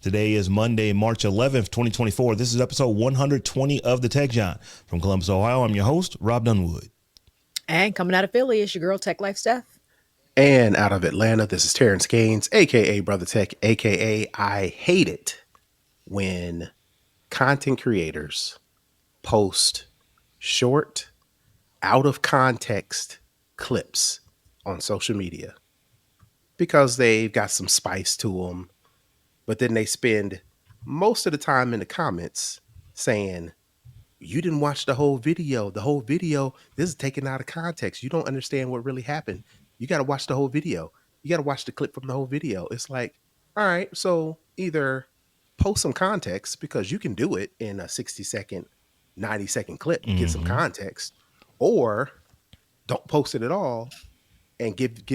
Today is Monday, March 11th, 2024. This is episode 120 of the Tech Jawn. From Columbus, Ohio, I'm your host, Robb Dunewood. And coming out of Philly, it's your girl, Tech Life Steph. And out of Atlanta, this is Terrance Gaines, a.k.a. Brother Tech, a.k.a. I hate it when content creators post short, out of context clips on social media because they've got some spice to them, but then they spend most of the time in the comments saying, you didn't watch the whole video. The whole video, this is taken out of context. You don't understand what really happened. You got to watch the whole video. You got to watch the clip from the whole video. It's like, all right, so either post some context because you can do it in a 60-second, 90-second clip, get some context, or don't post it at all and give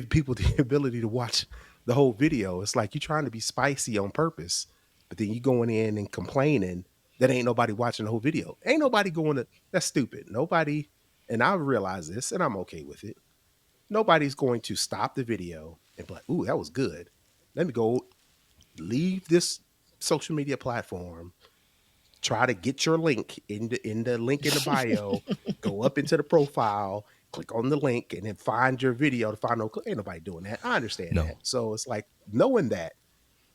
people the ability to watch the whole video. It's like you're trying to be spicy on purpose, but then you going in and complaining that ain't nobody watching the whole video. Ain't nobody going to, that's stupid. Nobody, and I realize this and I'm okay with it. Nobody's going to stop the video and be like, ooh, that was good. Let me go leave this social media platform, try to get your link in the link in the bio, go up into the profile, click on the link, and then find your video to find ain't nobody doing that. I understand that. So it's like knowing that,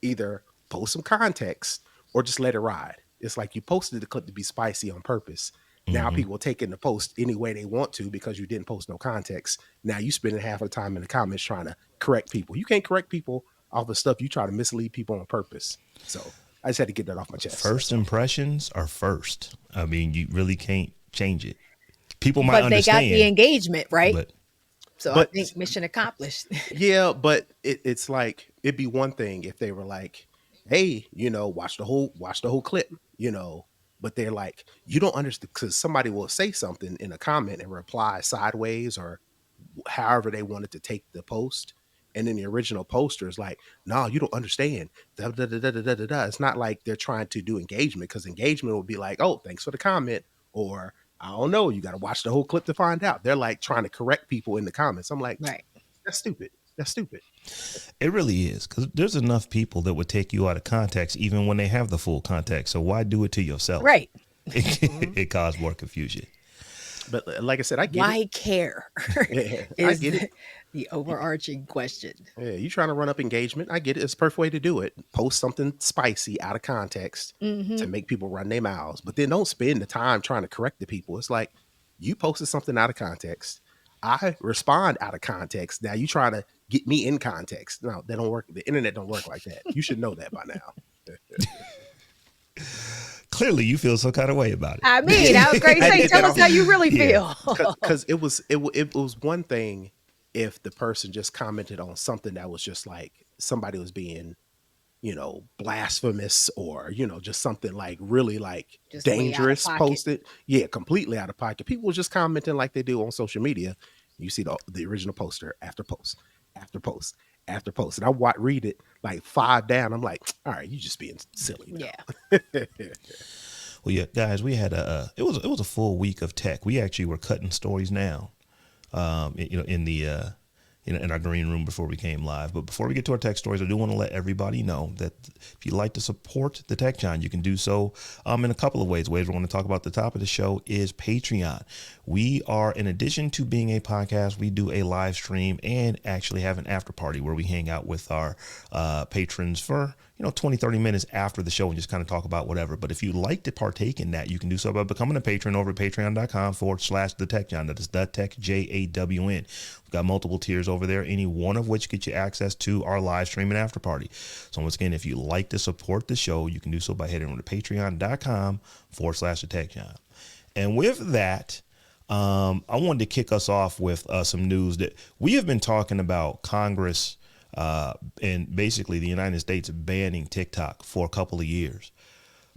either post some context or just let it ride. It's like you posted the clip to be spicy on purpose. Now people taking the post any way they want to because you didn't post no context. Now you spending half of the time in the comments trying to correct people. You can't correct people off of stuff you try to mislead people on purpose. So I just had to get that off my chest. First impressions are first. I mean, you really can't change it. People might understand. But they got the engagement, right? But I think mission accomplished. Yeah, but it's like, it'd be one thing if they were like, hey, watch the whole clip, but they're like, you don't understand, because somebody will say something in a comment and reply sideways or however they wanted to take the post. And then the original poster is like, no, you don't understand. Da, da, da, da, da, da, da. It's not like they're trying to do engagement, because engagement would be like, oh, thanks for the comment. Or I don't know, you got to watch the whole clip to find out. They're like trying to correct people in the comments. I'm like, right. That's stupid. That's stupid. It really is, because there's enough people that would take you out of context even when they have the full context. So why do it to yourself? Right. It caused more confusion. But like I said, I get why it. care? Yeah, I get it. The overarching question. Yeah, you trying to run up engagement. I get it. It's a perfect way to do it. Post something spicy out of context to make people run their mouths. But then don't spend the time trying to correct the people. It's like, you posted something out of context. I respond out of context. Now you trying to get me in context. No, that don't work. The internet don't work like that. You should know that by now. Clearly you feel some kind of way about it. I mean, I was great saying, tell us how you really feel. Because it was one thing if the person just commented on something that was just like somebody was being, blasphemous, or, just something like really like just dangerous posted. Yeah, completely out of pocket. People were just commenting like they do on social media. You see the original poster after post, after post, after post. And I read it like 5 down. I'm like, all right, you just being silly now. Yeah. Well, yeah, guys, we had it was a full week of tech. We actually were cutting stories now, in our green room before we came live. But before we get to our tech stories, I do want to let everybody know that if you'd like to support the Tech Jawn, you can do so in a couple of ways. Ways we want to talk about at the top of the show is Patreon. We are, in addition to being a podcast, we do a live stream and actually have an after party where we hang out with our patrons for 20, 30 minutes after the show and just kind of talk about whatever. But if you'd like to partake in that, you can do so by becoming a patron over at patreon.com/the Tech Jawn. That is the Tech JAWN. We've got multiple tiers over there, any one of which gets you access to our live stream and after party. So once again, if you'd like to support the show, you can do so by heading over to patreon.com/the Tech Jawn. And with that, I wanted to kick us off with some news that we have been talking about Congress and basically the United States banning TikTok for a couple of years.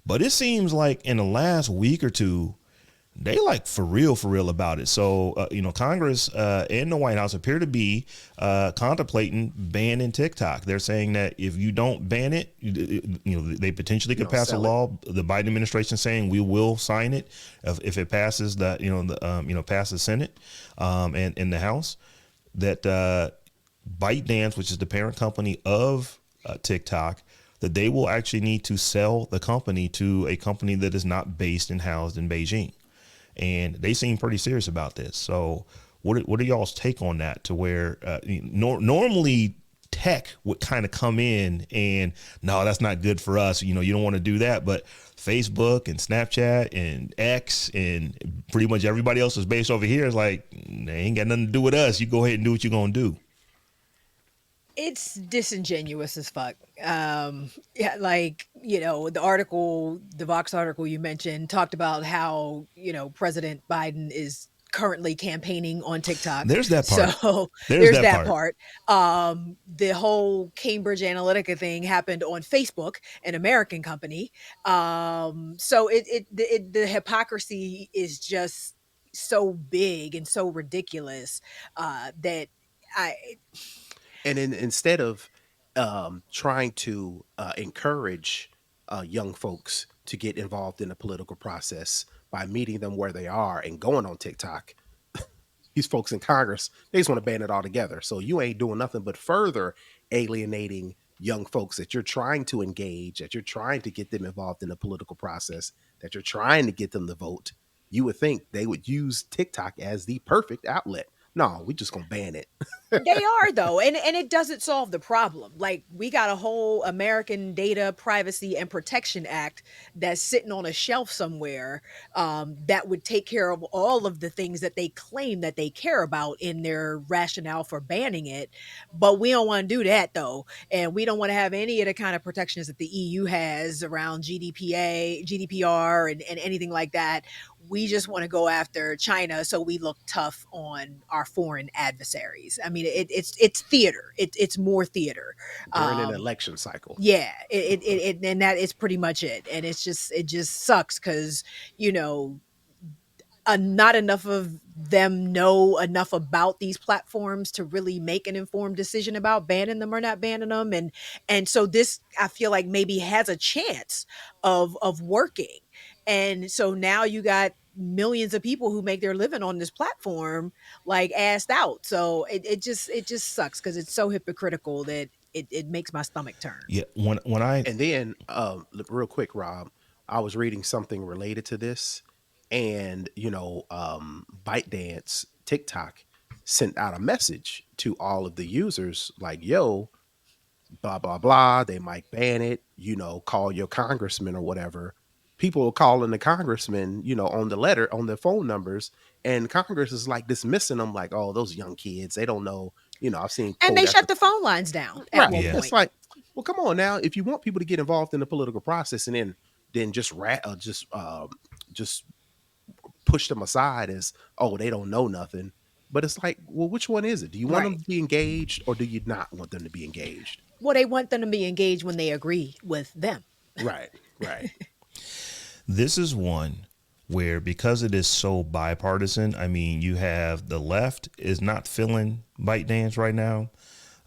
But it seems like in the last week or two, they like for real about it. So, Congress and the White House appear to be contemplating banning TikTok. They're saying that if you don't ban it, they potentially could pass a law. The Biden administration saying we will sign it if it passes passes the Senate and in the House. That ByteDance, which is the parent company of TikTok, that they will actually need to sell the company to a company that is not based and housed in Beijing. And they seem pretty serious about this. So what are y'all's take on that, to where normally tech would kind of come in and, no, that's not good for us. You don't want to do that. But Facebook and Snapchat and X and pretty much everybody else is based over here is like, they ain't got nothing to do with us. You go ahead and do what you're going to do. It's disingenuous as fuck. Yeah, like, the Vox article you mentioned talked about how, President Biden is currently campaigning on TikTok. There's that part. So there's that part. The whole Cambridge Analytica thing happened on Facebook, an American company. So the hypocrisy is just so big and so ridiculous that instead of trying to encourage young folks to get involved in the political process by meeting them where they are and going on TikTok, these folks in Congress, they just want to ban it all together. So you ain't doing nothing but further alienating young folks that you're trying to engage, that you're trying to get them involved in the political process, that you're trying to get them to vote. You would think they would use TikTok as the perfect outlet. No, we just gonna ban it. They are, though, and it doesn't solve the problem. Like, we got a whole American Data Privacy and Protection Act that's sitting on a shelf somewhere that would take care of all of the things that they claim that they care about in their rationale for banning it. But we don't want to do that, though, and we don't want to have any of the kind of protections that the EU has around GDPR, and anything like that. We just want to go after China so we look tough on our foreign adversaries. I mean, it's theater. It's more theater during an election cycle. Yeah, and that is pretty much it. And it just sucks because not enough of them know enough about these platforms to really make an informed decision about banning them or not banning them. And so this, I feel like, maybe has a chance of working. And so now you got millions of people who make their living on this platform like assed out. So it just sucks because it's so hypocritical that it makes my stomach turn. Yeah. And then real quick, Rob, I was reading something related to this, and ByteDance, TikTok, sent out a message to all of the users like, yo, blah blah blah, they might ban it, call your congressman or whatever. People are calling the congressman, on the letter, on their phone numbers, and Congress is like dismissing them, like, oh, those young kids, they don't know. I've seen, and they shut the phone lines down at one point. It's like, well, come on now. If you want people to get involved in the political process, and then just push them aside as, oh, they don't know nothing. But it's like, well, which one is it? Do you want them to be engaged, or do you not want them to be engaged? Well, they want them to be engaged when they agree with them. Right. This is one where, because it is so bipartisan, I mean, you have the left is not feeling ByteDance right now.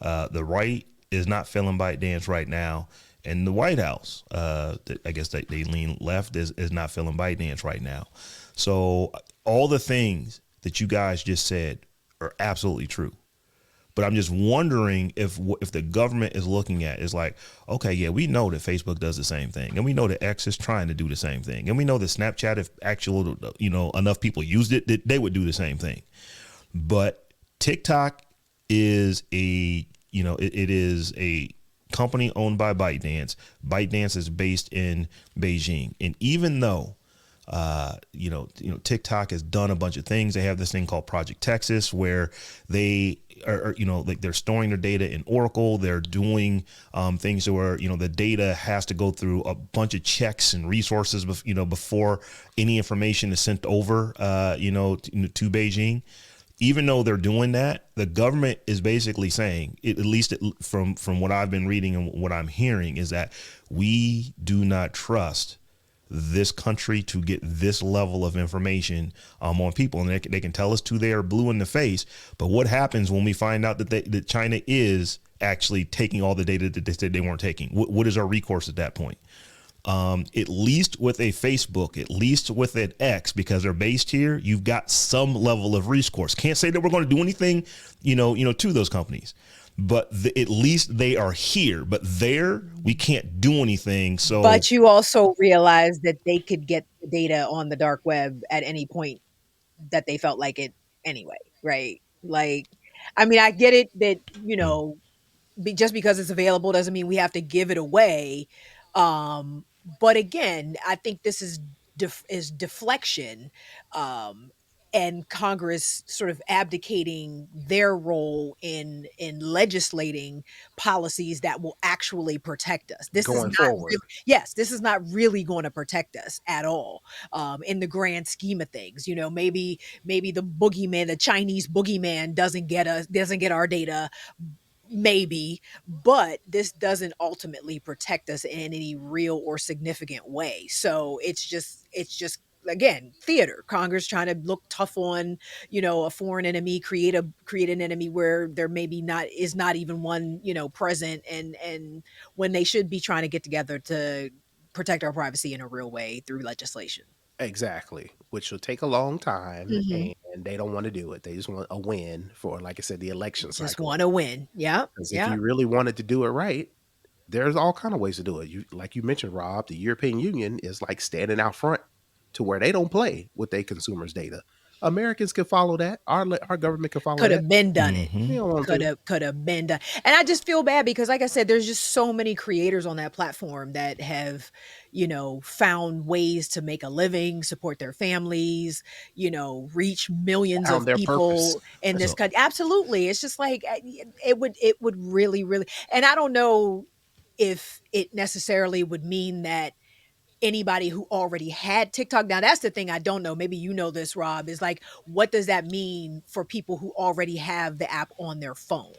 The right is not feeling ByteDance right now. And the White House, I guess they lean left, is not feeling ByteDance right now. So all the things that you guys just said are absolutely true. But I'm just wondering if the government is looking at is like, okay, yeah, we know that Facebook does the same thing, and we know that X is trying to do the same thing, and we know that Snapchat, if actual enough people used it, that they would do the same thing. But TikTok is it is a company owned by ByteDance. ByteDance is based in Beijing, and even though TikTok has done a bunch of things. They have this thing called Project Texas, where they are, like, they're storing their data in Oracle. They're doing things where, the data has to go through a bunch of checks and resources, before any information is sent over, to Beijing. Even though they're doing that, the government is basically saying, at least from what I've been reading and what I'm hearing, is that we do not trust this country to get this level of information on people, and they can tell us they are blue in the face. But what happens when we find out that China is actually taking all the data that they said they weren't taking? What is our recourse at that point? At least with a Facebook, at least with an X, because they're based here, you've got some level of recourse. Can't say that we're going to do anything, to those companies. but at least they are here. But there, we can't do anything. So But you also realize that they could get the data on the dark web at any point that they felt like it anyway, right? Like, I mean, I get it that, just because it's available doesn't mean we have to give it away. But again, I think this is deflection, um, and Congress sort of abdicating their role in legislating policies that will actually protect us. This is going not forward. really, yes, this is not really going to protect us at all, in the grand scheme of things. Maybe the boogeyman, the Chinese boogeyman, doesn't get our data, maybe, but this doesn't ultimately protect us in any real or significant way. So it's just again theater. Congress trying to look tough on a foreign enemy, create an enemy where there maybe not even one present, and when they should be trying to get together to protect our privacy in a real way through legislation. Exactly, which will take a long time, Hmm. and they don't want to do it. They just want a win for, like I said, the election Just cycle. want to win. Yep. Because if Yep. you really wanted to do it right, there's all kind of ways to do it. You, like you mentioned, Rob, the European Union is like standing out front to where they don't play with their consumers' data. Americans can follow that. Our government can follow Could that. have been done it. We mhm. don't want to. Could have been done. And I just feel bad because, like I said, there's just so many creators on that platform that have, found ways to make a living, support their families, reach millions Found of their purpose. people in this So country. Absolutely. It's just like it would really, really, and I don't know if it necessarily would mean that anybody who already had TikTok. Now that's the thing I don't know. Maybe you know this, Rob, is like, what does that mean for people who already have the app on their phone?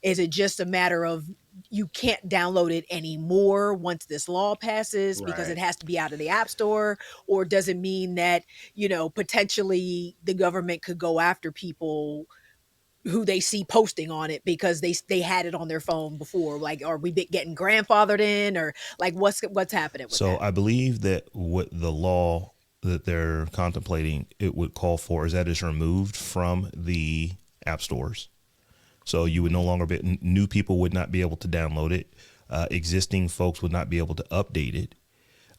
Is it just a matter of you can't download it anymore once this law passes because it Right. has to be out of the app store? Or does it mean that, potentially the government could go after people who they see posting on it because they had it on their phone before? Like, are we getting grandfathered in, or like what's happening with So that? I believe that what the law that they're contemplating it would call for is that it's removed from the app stores. So you would no longer be, new people would not be able to download it. Existing folks would not be able to update it.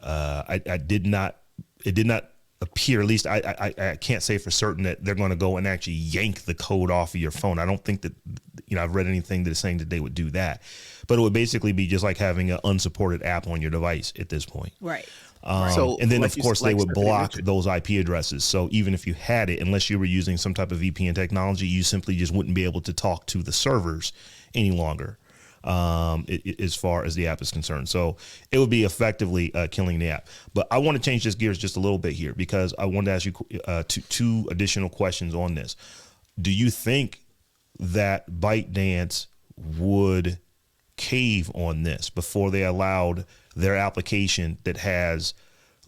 I did not, it did not appear, at least I can't say for certain that they're going to go and actually yank the code off of your phone. I don't think that, I've read anything that is saying that they would do that, but it would basically be just like having an unsupported app on your device at this point. Right. Right. So, And then, like of course, they like would Stephanie block mentioned, those IP addresses. So even if you had it, unless you were using some type of VPN technology, you simply just wouldn't be able to talk to the servers any longer, as far as the app is concerned. So it would be effectively killing the app. But I want to change this gears just a little bit here because I wanted to ask you two additional questions on this. Do you think that ByteDance would cave on this before they allowed their application that has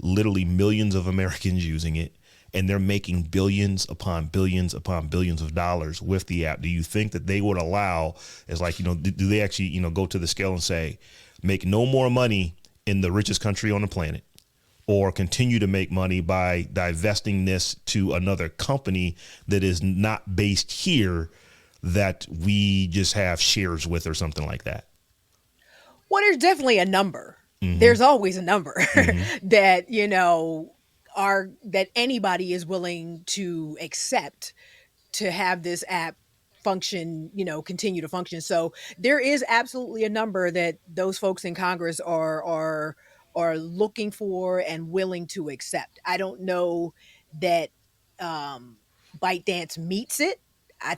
literally millions of Americans using it and they're making billions upon billions upon billions of dollars with the app? Do you think that they would allow, as like, do they actually, go to the scale and say, make no more money in the richest country on the planet, or continue to make money by divesting this to another company that is not based here that we just have shares with or something like that? Well, there's definitely a number. Mm-hmm. There's always a number Mm-hmm. that, are that anybody is willing to accept to have this app function, continue to function. So there is absolutely a number that those folks in Congress are looking for and willing to accept. I don't know that ByteDance meets it.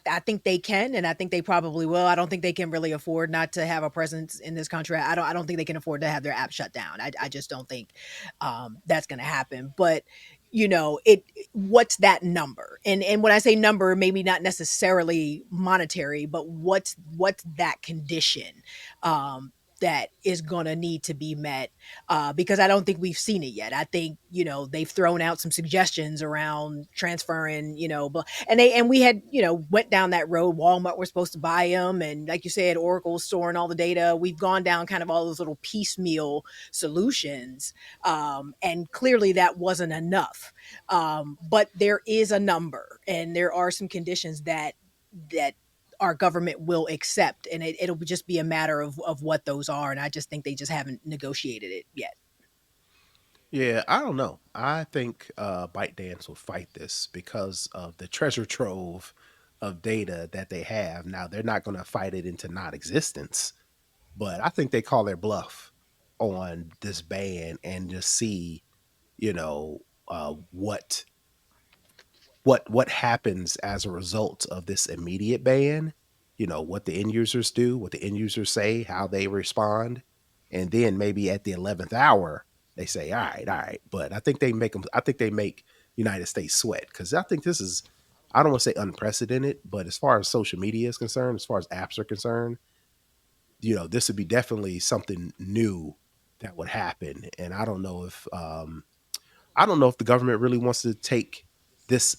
I think they can, and I think they probably will. I don't think they can really afford not to have a presence in this country. I don't think they can afford to have their app shut down. I just don't think that's going to happen. But it what's that number? And when I say number, maybe not necessarily monetary, but what's that condition that is going to need to be met, because I don't think we've seen it yet. I think they've thrown out some suggestions around transferring, and we had went down that road. Walmart was supposed to buy them, and like you said, Oracle storing all the data. We've gone down kind of all those little piecemeal solutions, and clearly that wasn't enough. But there is a number, and there are some conditions that our government will accept, and it'll just be a matter of what those are. And I just think they just haven't negotiated it yet. Yeah, I don't know. I think ByteDance will fight this because of the treasure trove of data that they have. Now, they're not going to fight it into non existence, but I think they call their bluff on this ban and just see, you know, what happens as a result of this immediate ban, what the end users do, what the end users say, how they respond, and then maybe at the 11th hour they say all right, but I think they make United States sweat, because I think this is, I don't want to say unprecedented, but as far as social media is concerned, as far as apps are concerned, this would be definitely something new that would happen. And I don't know if the government really wants to take this.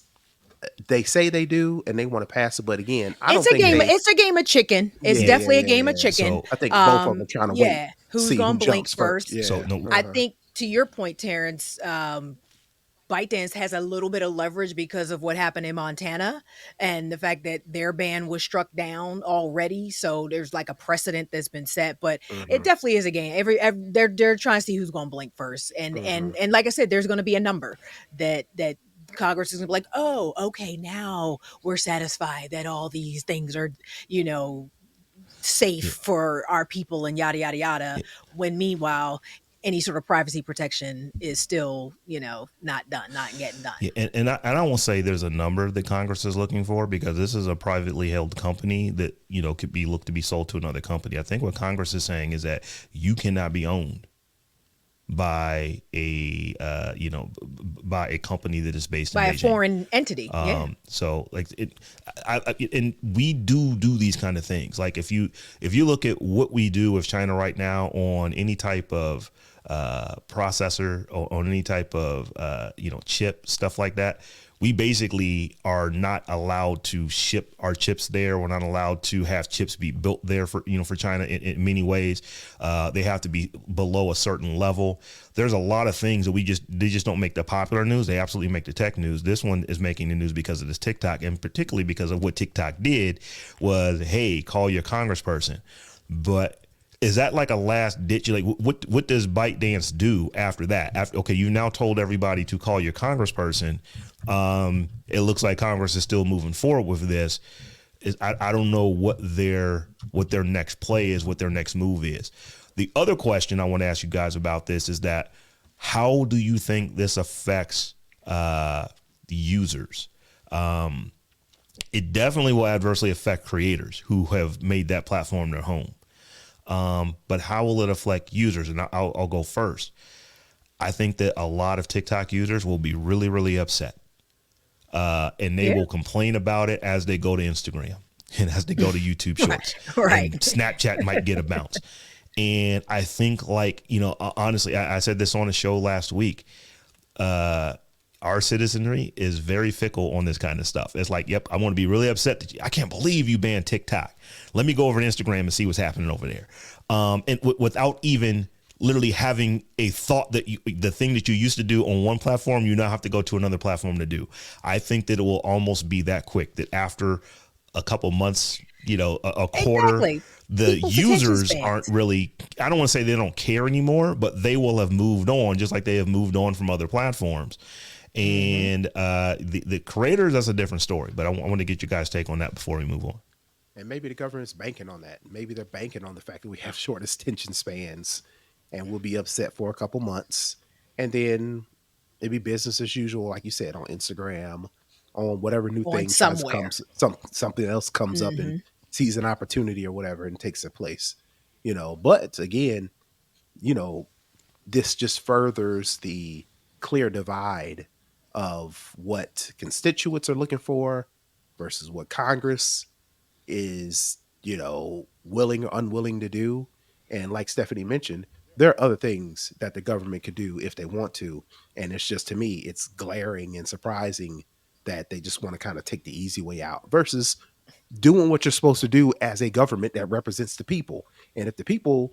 They say they do and they want to pass it, but again, I It's don't a think game. they. It's a game of chicken. It's Yeah, yeah, definitely a yeah, game of yeah. chicken. So I think both of them are trying to wait, Yeah. Who's see who gonna blink jumps first. first? so Yeah. no, I Uh-huh. think, to your point, Terrence, ByteDance has a little bit of leverage because of what happened in Montana and the fact that their ban was struck down already. So there's like a precedent that's been set, but it Hmm. definitely is a game. They're trying to see who's going to blink first, and Hmm. like I said, there's going to be a number that Congress is going to be like, oh, okay, now we're satisfied that all these things are, you know, safe yeah, for our people and yada yada yada, yeah, when meanwhile any sort of privacy protection is still, not done, not getting done. yeah. And I won't say there's a number that Congress is looking for, because this is a privately held company that could be looked to be sold to another company. I think what Congress is saying is that you cannot be owned by a by a company that is based in By a Beijing. foreign entity, yeah. So like and we do these kind of things. Like if you look at what we do with China right now on any type of processor or on any type of chip, stuff like that, we basically are not allowed to ship our chips there. We're not allowed to have chips be built there for China in many ways. They have to be below a certain level. There's a lot of things that they just don't make the popular news. They absolutely make the tech news. This one is making the news because of this TikTok, and particularly because of what TikTok did was, hey, call your congressperson. But is that like a last ditch? Like, what does ByteDance do after that? Okay, you now told everybody to call your congressperson. It looks like Congress is still moving forward with this. I don't know what their next play is, what their next move is. The other question I want to ask you guys about this is that, how do you think this affects the users? It definitely will adversely affect creators who have made that platform their home. But how will it affect users? And I'll go first. I think that a lot of TikTok users will be really, really upset. And they Yeah. will complain about it as they go to Instagram and as they go to YouTube Shorts. Right. And Snapchat might get a bounce. And I think, like, honestly, I said this on a show last week. Our citizenry is very fickle on this kind of stuff. It's like, yep, I want to be really upset that I can't believe you banned TikTok. Let me go over to Instagram and see what's happening over there. And without even literally having a thought that the thing that you used to do on one platform, you now have to go to another platform to do. I think that it will almost be that quick, that after a couple months, a quarter, Exactly. the People's attention users aren't spans. really, I don't want to say they don't care anymore, but they will have moved on, just like they have moved on from other platforms. Hmm. And the creators, that's a different story. But I want to get you guys' take on that before we move on. And maybe the government's banking on that. Maybe they're banking on the fact that we have short attention spans and we'll be upset for a couple months. And then it'd be business as usual, like you said, on Instagram, on whatever new On thing tries to somewhere. something else comes up and Hmm. sees an opportunity or whatever and takes a place. But again, you know, this just furthers the clear divide of what constituents are looking for versus what Congress is, willing or unwilling to do. And like Stephanie mentioned, there are other things that the government could do if they want to. And it's just, to me, it's glaring and surprising that they just want to kind of take the easy way out versus doing what you're supposed to do as a government that represents the people. And if the people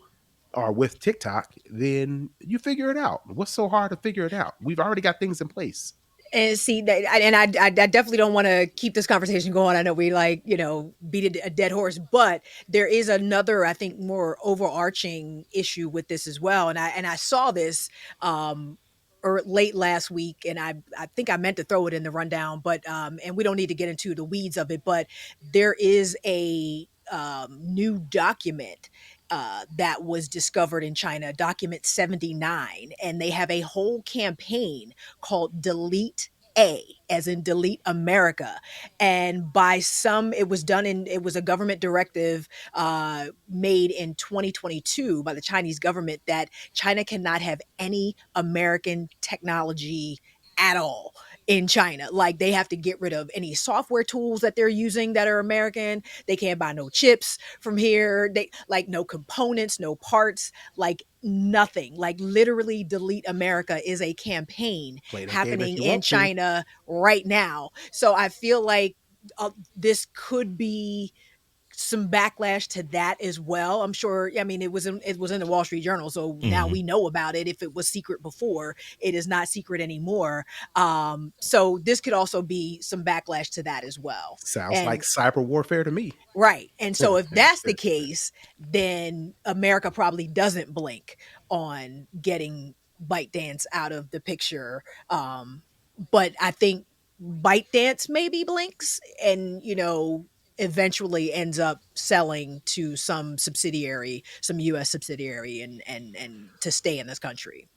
are with TikTok, then you figure it out. What's so hard to figure it out? We've already got things in place. And see that, and I definitely don't want to keep this conversation going. I know we like, beat a dead horse, but there is another, I think, more overarching issue with this as well. And I saw this um or late last week, and I think I meant to throw it in the rundown, but and we don't need to get into the weeds of it, but there is a new document that was discovered in China, document 79, and they have a whole campaign called Delete A, as in Delete America. And by some, it was a government directive made in 2022 by the Chinese government that China cannot have any American technology at all in China. Like, they have to get rid of any software tools that they're using that are American. They can't buy no chips from here. They like no components, no parts, like nothing. Like, literally Delete America is a campaign Play that game if happening you in want to. China right now. So I feel like this could be some backlash to that as well. I'm sure. I mean, it was in the Wall Street Journal, so now Mm-hmm. we know about it. If it was secret before, it is not secret anymore. So this could also be some backlash to that as well. Sounds like And cyber warfare to me. right. And so if that's the case, then America probably doesn't blink on getting ByteDance out of the picture. But I think ByteDance maybe blinks and, eventually ends up selling to some subsidiary, some US subsidiary, and to stay in this country.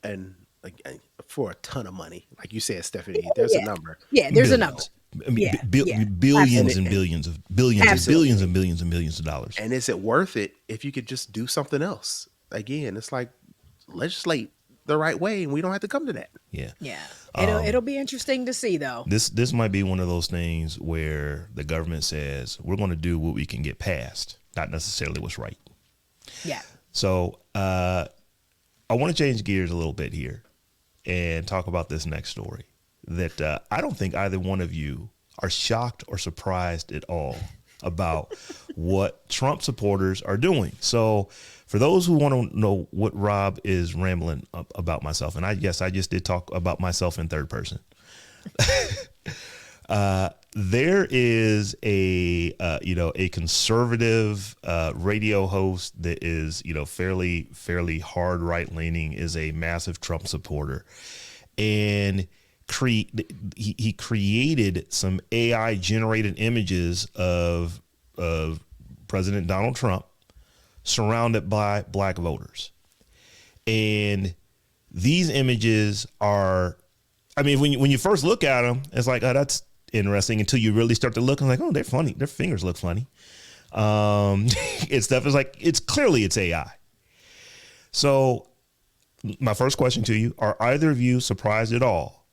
And again, for a ton of money, like you said, Stephanie, Oh, there's a yeah. number, Yeah, there's a number. Billions. I mean, Yeah, yeah. and billions it, and and billions of billions and billions Absolutely. and billions and billions of dollars. and is it worth it if you could just do something else? Again, it's like legislate the right way, and we don't have to come to that. Yeah. Yeah. It'll be interesting to see though. This might be one of those things where the government says we're going to do what we can get past, not necessarily what's right. Yeah. So I want to change gears a little bit here and talk about this next story that I don't think either one of you are shocked or surprised at all about what Trump supporters are doing. So for those who want to know what Robb is rambling about myself, and I guess I just did talk about myself in third person. There is a conservative radio host that is fairly hard right leaning, is a massive Trump supporter, and he created some AI generated images of President Donald Trump surrounded by black voters, and these images are, I mean, when you first look at them, it's like, oh, that's interesting, until you really start to look and like, oh, they're funny. Their fingers look funny. And stuff is like, it's AI. So my first question to you, are either of you surprised at all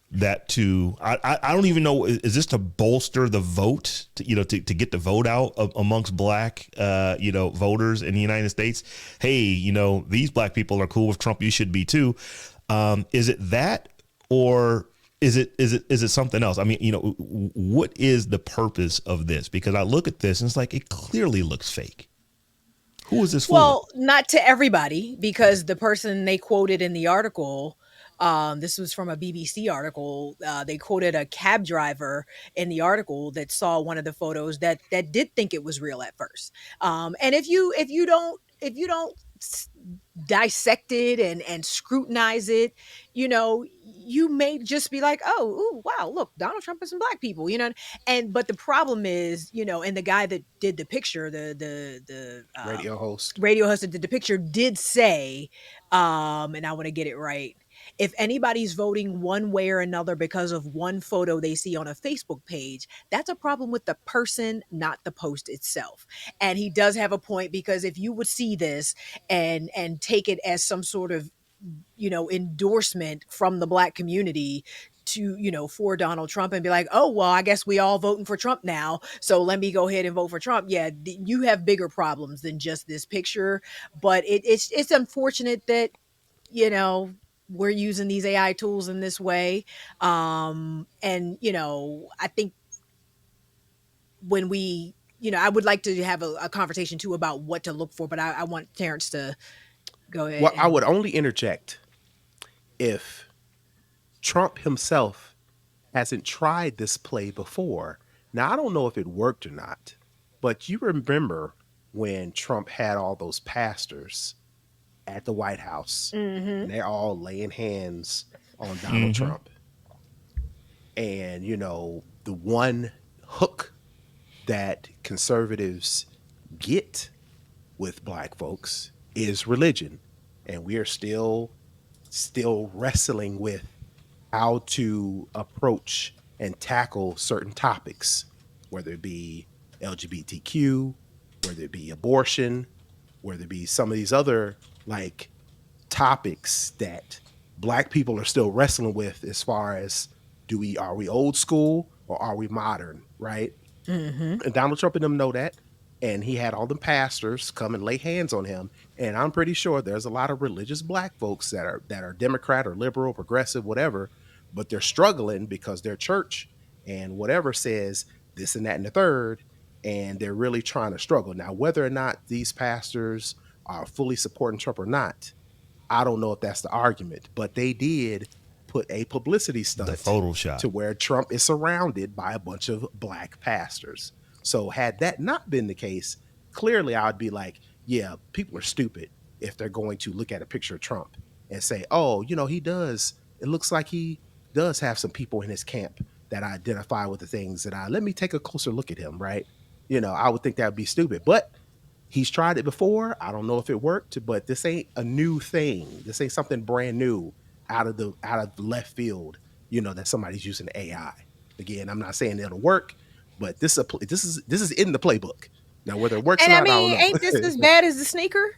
that I don't even know, is this to bolster the vote, to get the vote out amongst black, voters in the United States? Hey, these black people are cool with Trump. You should be too. Is it that, or is it something else? I mean, what is the purpose of this? Because I look at this and it's like, it clearly looks fake. Who is this for? Well, not to everybody, because the person they quoted in the article, this was from a BBC article. They quoted a cab driver in the article that saw one of the photos that did think it was real at first. And if you don't dissect it and scrutinize it, you may just be like, oh, ooh, wow, look, Donald Trump and some black people, but the problem is, and the guy that did the picture, the Radio host. radio host that did the picture did say, and I want to get it right. If anybody's voting one way or another because of one photo they see on a Facebook page, that's a problem with the person, not the post itself. And he does have a point, because if you would see this and take it as some sort of endorsement from the black community to for Donald Trump, and be like, oh, well, I guess we all voting for Trump now, so let me go ahead and vote for Trump. Yeah, you have bigger problems than just this picture. But it's unfortunate that we're using these AI tools in this way. And I think when I would like to have a conversation too about what to look for, but I want Terrance to go ahead Well, I and would only interject if Trump himself hasn't tried this play before. Now, I don't know if it worked or not, but you remember when Trump had all those pastors at the White House Mm-hmm. and they're all laying hands on Donald Mm-hmm. Trump. And, the one hook that conservatives get with black folks is religion. And we are still wrestling with how to approach and tackle certain topics, whether it be LGBTQ, whether it be abortion, whether it be some of these other like topics that black people are still wrestling with as far as are we old school or are we modern, right? Mm-hmm. And Donald Trump and them know that. And he had all the pastors come and lay hands on him. And I'm pretty sure there's a lot of religious black folks that are Democrat or liberal, progressive, whatever, but they're struggling because their church and whatever says this and that and the third, and they're really trying to struggle. Now, whether or not these pastors are fully supporting Trump or not, I don't know if that's the argument, but they did put a publicity The stunt Photoshop. to where Trump is surrounded by a bunch of black pastors. So had that not been the case, clearly I would be like, yeah, people are stupid if they're going to look at a picture of Trump and say, oh, it looks like he does have some people in his camp that identify with the things that let me take a closer look at him, right? I would think that would be stupid, but he's tried it before. I don't know if it worked, but this ain't a new thing. This ain't something brand new out of the left field, that somebody's using AI. Again, I'm not saying it'll work, but this is in the playbook. Now, whether it works or And I not, I don't mean, know. ain't this as bad as the sneaker?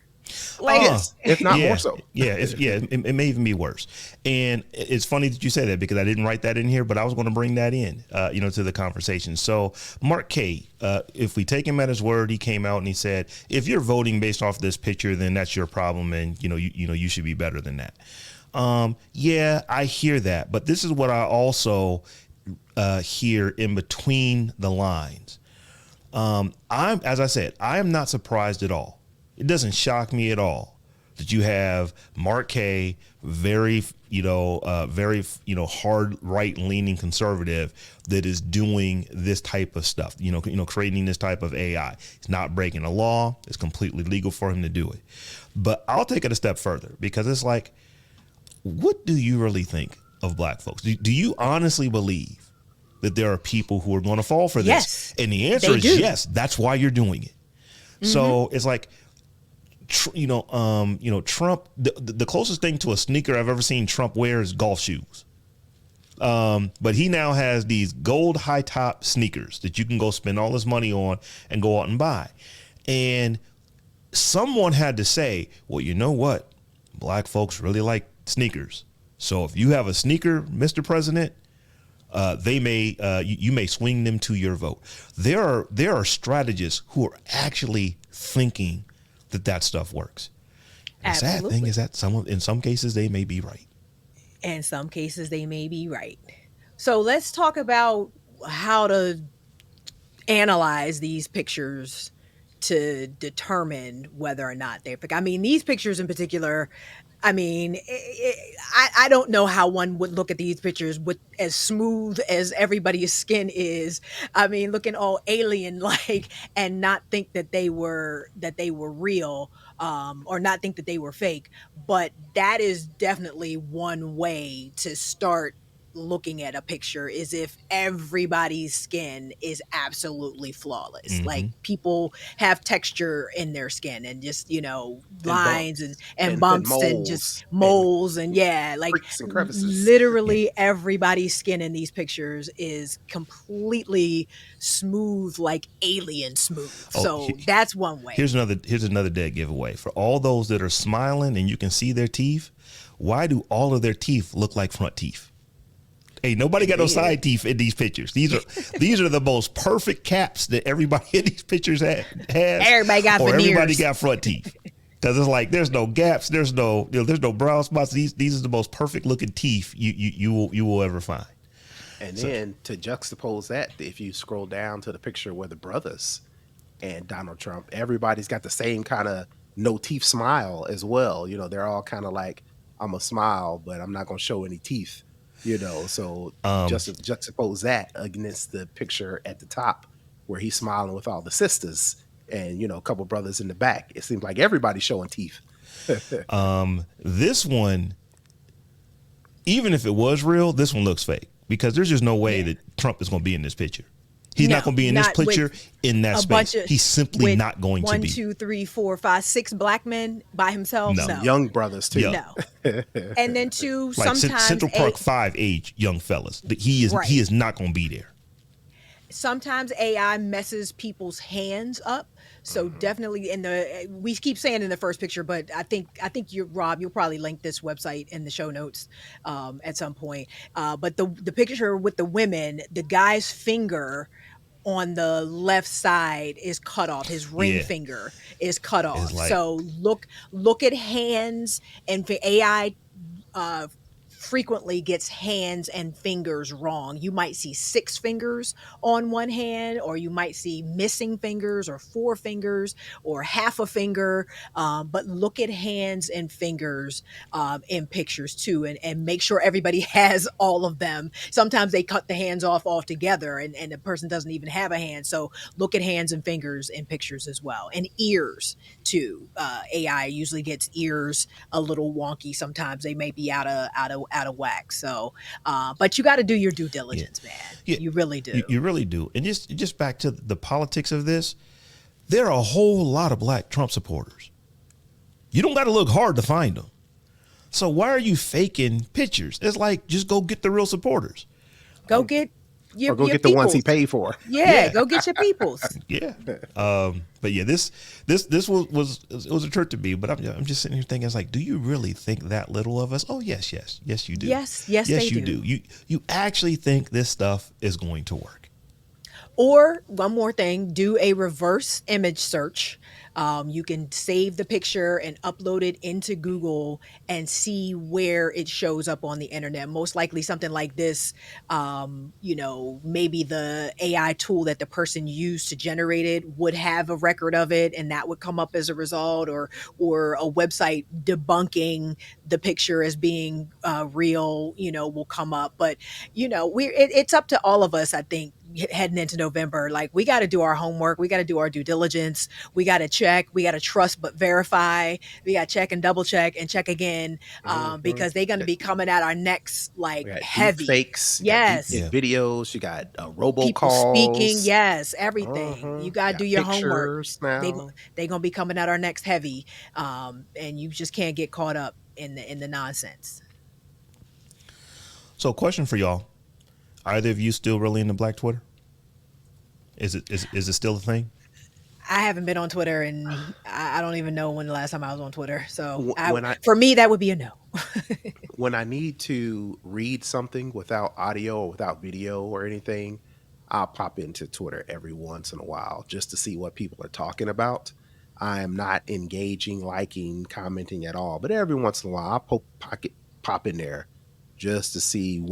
Like, Yes, if not yeah, more so. yeah, it may even be worse. And it's funny that you say that because I didn't write that in here, but I was going to bring that in, to the conversation. So Mark K, if we take him at his word, he came out and he said, if you're voting based off this picture, then that's your problem, and you should be better than that. Yeah, I hear that, but this is what I also hear in between the lines. As I said, I am not surprised at all. It doesn't shock me at all that you have Mark K, very hard right leaning conservative that is doing this type of stuff, creating this type of AI. It's not breaking the law. It's completely legal for him to do it. But I'll take it a step further because it's like, what do you really think of black folks? Do you honestly believe that there are people who are going to fall for this? Yes, And the answer they is do. yes. That's why you're doing it. Mm-hmm. So it's like, Trump, the closest thing to a sneaker I've ever seen Trump wear is golf shoes. But he now has these gold high top sneakers that you can go spend all this money on and go out and buy. And someone had to say, well, you know what? Black folks really like sneakers. So if you have a sneaker, Mr. President, you may swing them to your vote. There are strategists who are actually thinking that stuff works. The sad thing is that in some cases they may be right. In some cases they may be right. So let's talk about how to analyze these pictures to determine whether or not they're fake. I mean, these pictures in particular, I mean, I don't know how one would look at these pictures with as smooth as everybody's skin is. I mean, looking all alien like, and not think that they were real, or not think that they were fake. But that is definitely one way to start looking at a picture, is if everybody's skin is absolutely flawless. Mm-hmm. Like, people have texture in their skin and just, lines and bumps bumps and just moles and like and crevices. Literally everybody's skin in these pictures is completely smooth, like alien smooth. So that's one way. Here's another dead giveaway for all those that are smiling and you can see their teeth. Why do all of their teeth look like front teeth? Hey, nobody got no side teeth in these pictures. These are the most perfect caps that everybody in these pictures has. Everybody got veneers. Everybody got front teeth. Because it's like there's no gaps, there's no brown spots. These are the most perfect looking teeth you will ever find. And then to juxtapose that, if you scroll down to the picture where the brothers and Donald Trump, everybody's got the same kind of no teeth smile as well. They're all kind of like, I'm a smile, but I'm not going to show any teeth. So just juxtapose that against the picture at the top where he's smiling with all the sisters and, a couple brothers in the back. It seems like everybody's showing teeth. This one, even if it was real, this one looks fake because there's just no way that Trump is going to be in this picture. He's not going to be in this picture in that space. He's simply not going to be. 1, 2, 3, 4, 5, 6 black men by himself. No. Young brothers too. No. And then 2, like sometimes Central Park 5 age young fellas. He is not going to be there. Sometimes AI messes people's hands up. So definitely we keep saying in the first picture, but I think Rob, you'll probably link this website in the show notes at some point. But the picture with the women, the guy's finger on the left side is cut off. His ring finger is cut off. So look at hands, and for AI frequently gets hands and fingers wrong. You might see 6 fingers on one hand, or you might see missing fingers, or 4 fingers, or half a finger. But look at hands and fingers in pictures too, and make sure everybody has all of them. Sometimes they cut the hands off altogether, and the person doesn't even have a hand. So look at hands and fingers in pictures as well, and ears too. AI usually gets ears a little wonky. Sometimes they may be out of whack. So, but you got to do your due diligence, man. You really do. You really do. And just back to the politics of this, there are a whole lot of black Trump supporters. You don't got to look hard to find them. So why are you faking pictures? It's like, just go get the real supporters. Go get your get the ones he paid for. Yeah, go get your peoples. Yeah. But yeah, this was a trip to me. But I'm just sitting here thinking, it's like, do you really think that little of us? Oh yes, you do. Yes, they do. You actually think this stuff is going to work? Or one more thing, do a reverse image search. You can save the picture and upload it into Google and see where it shows up on the internet. Most likely something like this, maybe the AI tool that the person used to generate it would have a record of it, and that would come up as a result, or a website debunking the picture as being real, will come up. But, it's up to all of us, I think, heading into November. Like, we got to do our homework. We got to do our due diligence. We got to check. We got to trust but verify. We got to check and double check and check again, because they're going to be coming at our necks heavy. Fakes. Yes. Videos. You got robocalls. People speaking. Yes. Everything. You got to do your homework. They're going to be coming at our necks heavy. And you just can't get caught up in the nonsense. So, question for y'all. Either of you still really into Black Twitter? Is it still a thing? I haven't been on Twitter, and I don't even know when the last time I was on Twitter. So for me, that would be a no. When I need to read something without audio or without video or anything, I'll pop into Twitter every once in a while just to see what people are talking about. I am not engaging, liking, commenting at all. But every once in a while, I'll pop in there just to see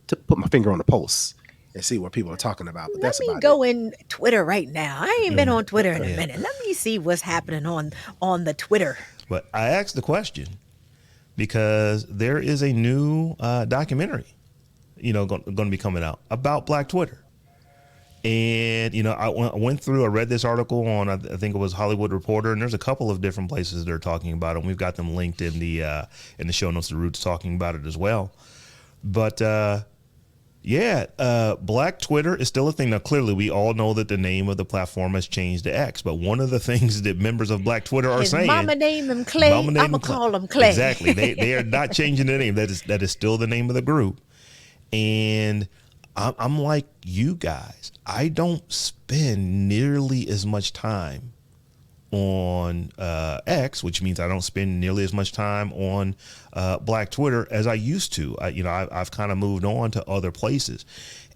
to put my finger on the pulse and see what people are talking about. But Let me go in Twitter right now. I ain't been on Twitter in a minute. Let me see what's happening on the Twitter. But I asked the question because there is a new documentary, going to be coming out about Black Twitter. And, I went through, I read this article on, I think it was Hollywood Reporter, and there's a couple of different places they're talking about it. And we've got them linked in the show notes. The Roots talking about it as well. But, Black Twitter is still a thing. Now, clearly, we all know that the name of the platform has changed to X. But one of the things that members of Black Twitter are saying, Mama named him Clay. I'm gonna call him Clay. Exactly. They are not changing the name. That is still the name of the group. And I'm like you guys. I don't spend nearly as much time on X, which means I don't spend nearly as much time on Black Twitter as I used to. I've kind of moved on to other places.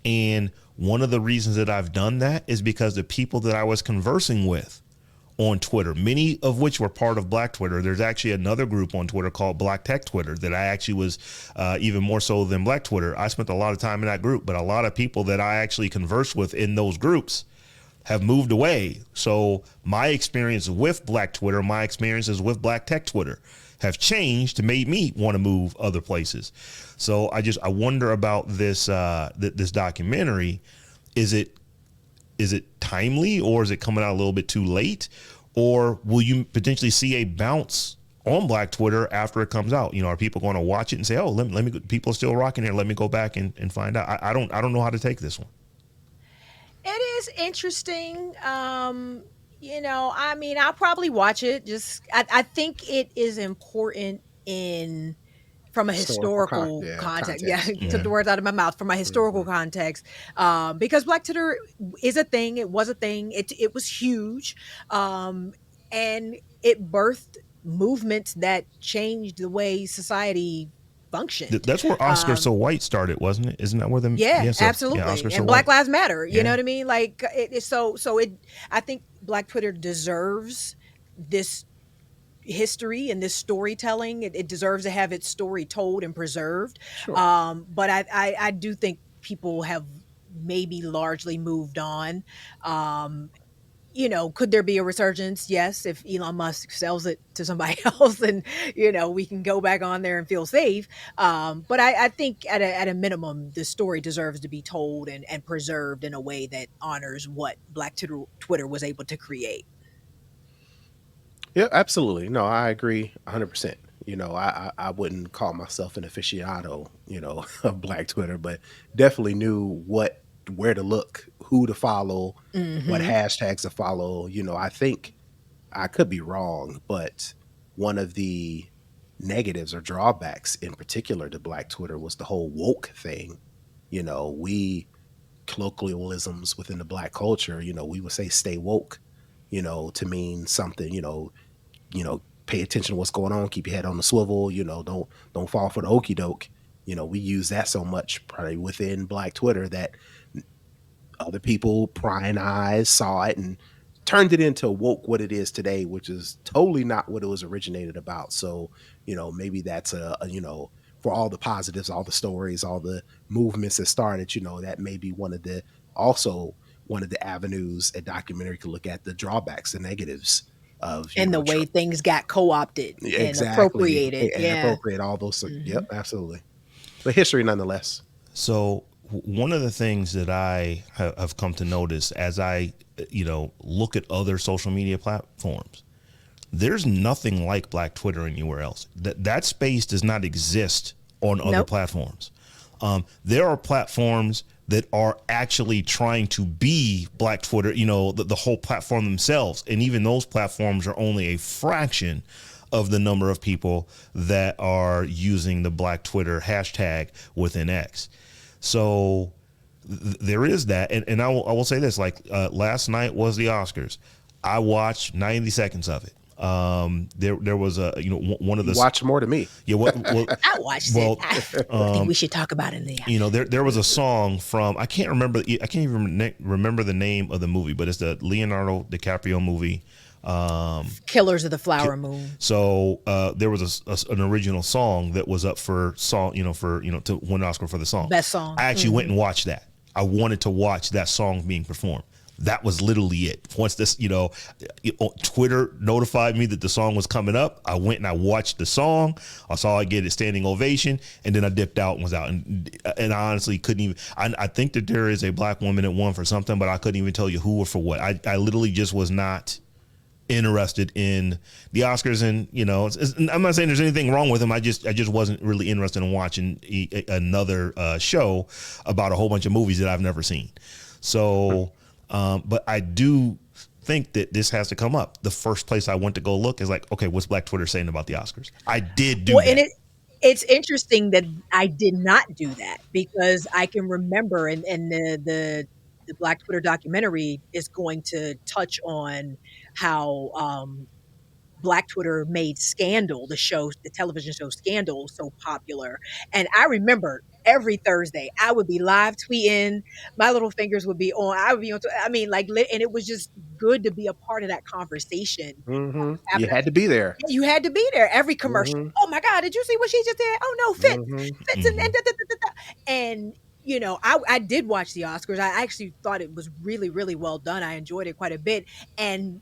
And one of the reasons that I've done that is because the people that I was conversing with on Twitter, many of which were part of Black Twitter. There's actually another group on Twitter called Black Tech Twitter that I actually was even more so than Black Twitter. I spent a lot of time in that group, but a lot of people that I actually conversed with in those groups have moved away. So my experience with Black Twitter, my experiences with Black Tech Twitter have changed to made me want to move other places. So I wonder about this this documentary. Is it timely, or is it coming out a little bit too late, or will you potentially see a bounce on Black Twitter after it comes out? Are people going to watch it and say, "Oh, let me people are still rocking here. Let me go back and find out." I don't know how to take this one. It is interesting. I mean, I'll probably watch it. I think it is important in from a historical context. Yeah, context. took Yeah. the words out of my mouth. From a historical Mhm. context, because Black Twitter is a thing. It was a thing. It was huge, um, and it birthed movements that changed the way society functioned. That's where Oscar So White started, wasn't it? Isn't that where the Yeah, so yeah, Oscar absolutely. So And Black White. Lives Matter. You know Yeah. what I mean? Like so I think Black Twitter deserves this history and this storytelling. It deserves to have its story told and preserved. Sure. But I do think people have maybe largely moved on. Um, could there be a resurgence? Yes, if Elon Musk sells it to somebody else, and we can go back on there and feel safe. But I think at a minimum, the story deserves to be told and preserved in a way that honors what Black Twitter was able to create. Yeah, absolutely. No, I agree 100%. I wouldn't call myself an aficionado, of Black Twitter, but definitely knew where to look, who to follow, what Hmm. hashtags to follow. I think I could be wrong, but one of the negatives or drawbacks in particular to Black Twitter was the whole woke thing. We colloquialisms within the Black culture, we would say stay woke, to mean something, pay attention to what's going on, keep your head on the swivel, don't fall for the okey doke. We use that so much probably within Black Twitter that other people, prying eyes, saw it and turned it into woke what it is today, which is totally not what it was originated about. So, maybe that's for all the positives, all the stories, all the movements that started, that may be also one of the avenues a documentary could look at, the drawbacks, the negatives of, And the way things got co-opted and exactly, appropriated. and Yeah. appropriate all those. Hmm. Yep, absolutely. But history nonetheless. So one of the things that I have come to notice as I, look at other social media platforms, there's nothing like Black Twitter anywhere else. That space does not exist on other Nope. platforms. There are platforms that are actually trying to be Black Twitter, the whole platform themselves. And even those platforms are only a fraction of the number of people that are using the Black Twitter hashtag within X. So there is that. And I will say this, like last night was the Oscars. I watched 90 seconds of it. There was one of You the watch more than me. yeah I watched well it. I think we should talk about it in the there was a song from I can't even remember the name of the movie, but it's the Leonardo DiCaprio movie. Killers of the Flower Moon. So there was an original song that was up for song, to win an Oscar for the song. Best song. I actually went and watched that. I wanted to watch that song being performed. That was literally it. Once this, Twitter notified me that the song was coming up, I went and I watched the song. I saw I get a standing ovation, and then I dipped out and was out. And I honestly couldn't even. I think that there is a Black woman that won for something, but I couldn't even tell you who or for what. I literally just was not interested in the Oscars, and I'm not saying there's anything wrong with them. I just wasn't really interested in watching another show about a whole bunch of movies that I've never seen. So, but I do think that this has to come up. The first place I went to go look is like, okay, what's Black Twitter saying about the Oscars? I did do Well, that. and it's interesting that I did not do that because I can remember, and the Black Twitter documentary is going to touch on how Black Twitter made Scandal, the television show Scandal, so popular. And I remember every Thursday I would be live tweeting, my little fingers would be on, I would be on, I mean, like, and it was just good to be a part of that conversation You happening. had to be there. You had to be there. Every commercial. Hmm. Oh my God, did you see what she just did? Oh no, Hmm. Fitz, and da, da, da, da, da. And I did watch the Oscars. I actually thought it was really, really well done. I enjoyed it quite a bit. And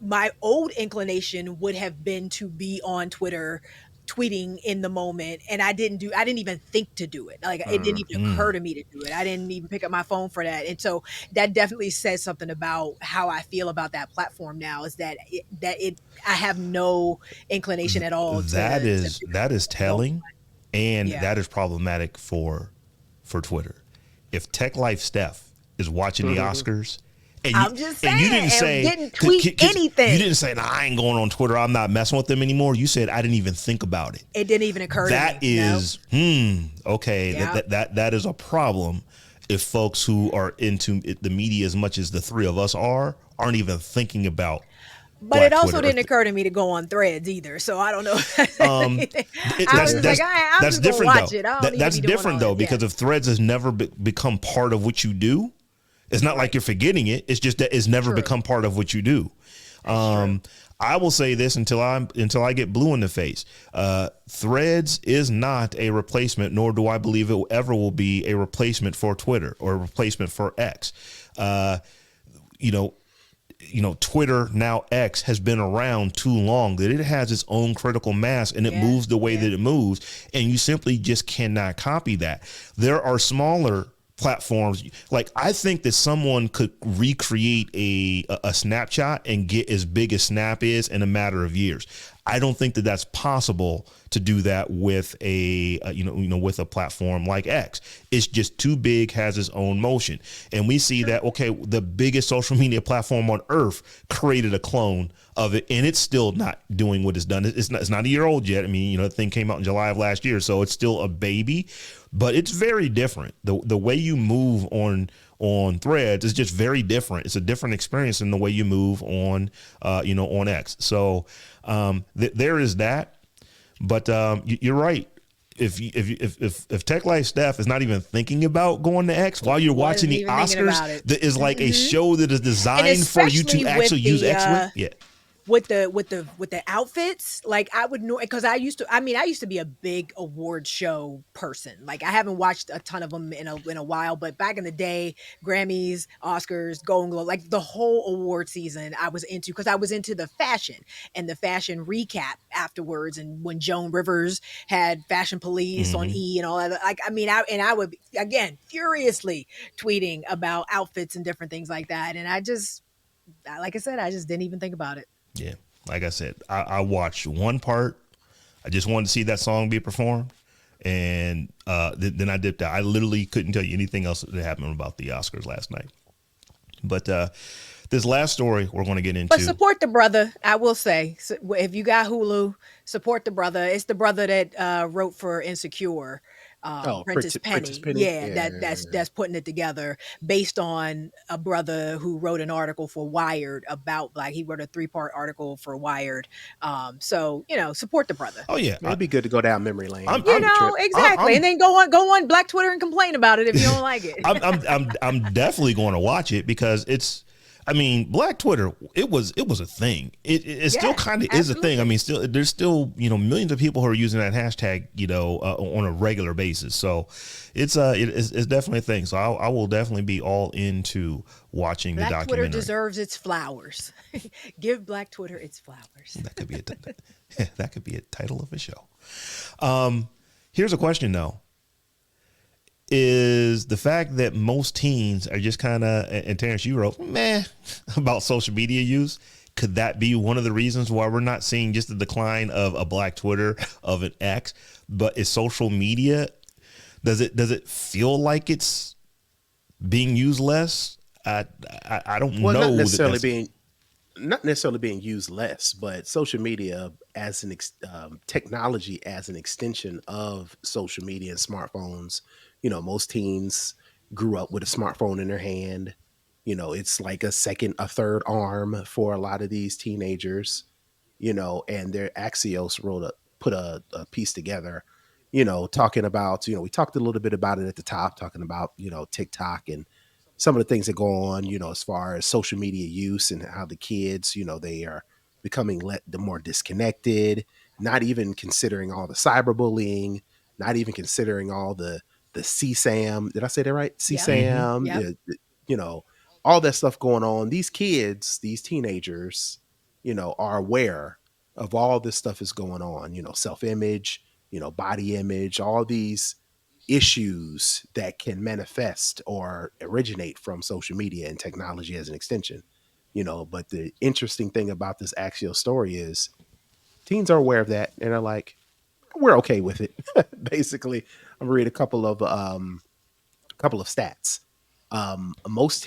my old inclination would have been to be on Twitter tweeting in the moment, and I didn't even think to do it. Like, it didn't even occur to me to do it. I didn't even pick up my phone for that. And so that definitely says something about how I feel about that platform now, is that I have no inclination at all That to is pick up that is the phone. telling, and Yeah. that is problematic for Twitter. If Tech Life Steph is watching the Oscars, I'm just and you saying, didn't and say, didn't tweet you anything. didn't say, nah, I ain't going on Twitter, I'm not messing with them anymore. You said I didn't even think about it. It didn't even occur to That me. No. is okay. Yeah. That is a problem if folks who are into the media as much as the three of us aren't even thinking about But it Black also Twitter. didn't occur to me to go on Threads either, so I don't know. It- I that's was just that's like, I'm that's just gonna different watch though. it. I don't need That's to be doing all different though, this. Yeah, because if Threads has never become part of what you do, it's not like right. you're forgetting it. It's just that it's never True. become part of what you do. That's true. I will say this until I get blue in the face. Threads is not a replacement, nor do I believe it ever will be a replacement for Twitter or a replacement for X. You know, Twitter, now X, has been around too long that it has its own critical mass and it Yeah, moves the way yeah. that it moves, and you simply just cannot copy that. There are smaller platforms. Like, I think that someone could recreate a Snapchat and get as big as Snap is in a matter of years. I don't think that that's possible to do that with with a platform like X. It's just too big, has its own motion. And we see that, okay, the biggest social media platform on earth created a clone of it, and it's still not doing what it's done. It's not a year old yet. I mean, the thing came out in July of last year, so it's still a baby, but it's very different. The way you move on Threads is just very different. It's a different experience than the way you move on on X. So there is that. But you're right. If Tech Life staff is not even thinking about going to X while you're watching Wasn't the even thinking about Oscars, it. that is like a show that is And designed for you to especially actually with use the X with. Yeah. with the outfits, like, I would know, because I used to be a big award show person. Like, I haven't watched a ton of them in a while, but back in the day, Grammys, Oscars, Golden Globe, like the whole award season I was into, because I was into the fashion and the fashion recap afterwards. And when Joan Rivers had Fashion Police on E and all that, like, I would again furiously tweeting about outfits and different things like that. And like I said, I just didn't even think about it. Yeah. Like I said, I watched one part. I just wanted to see that song be performed. And then I dipped out. I literally couldn't tell you anything else that happened about the Oscars last night. But this last story we're going to get into. But support the brother, I will say. So if you got Hulu, support the brother. It's the brother that wrote for Insecure, Prentice Prentice Penny. Penny. Yeah, Yeah. that's putting it together based on a brother who wrote an article for Wired about Black. He wrote a 3-part article for Wired. So support the brother. Oh yeah, It'd be good to go down memory lane. I'm- Take a trip. Exactly, and then go on Black Twitter and complain about it if you don't like it. I'm definitely going to watch it because it's. I mean, Black Twitter. It was a thing. It still Yeah, kind of is a thing. I absolutely. mean, there's still millions of people who are using that hashtag on a regular basis. So it's definitely a thing. So I will definitely be all into watching the Black Twitter documentary. deserves its flowers. Give Black Twitter its flowers. That could be that could be a title of a show. Here's a question though. Is the fact that most teens are just kind of, and Terrance, you wrote, meh, about social media use. Could that be one of the reasons why we're not seeing just the decline of a Black Twitter, of an X, but is social media, does it feel like it's being used less? I don't Well, know. not necessarily being used less, but social media as technology as an extension of social media and smartphones. Most teens grew up with a smartphone in their hand. It's like a third arm for a lot of these teenagers. And their Axios put a piece together. Talking about we talked a little bit about it at the top, talking about TikTok and some of the things that go on, as far as social media use and how the kids, they are becoming the more disconnected, not even considering all the cyberbullying, not even considering all the CSAM. Did I say that right? Yep. CSAM, Yep. all that stuff going on. These kids, these teenagers, are aware of all this stuff is going on, self-image, body image, all these issues that can manifest or originate from social media and technology as an extension. But the interesting thing about this Axial story is teens are aware of that and are like, we're okay with it. Basically, I'm gonna read a couple of stats. Most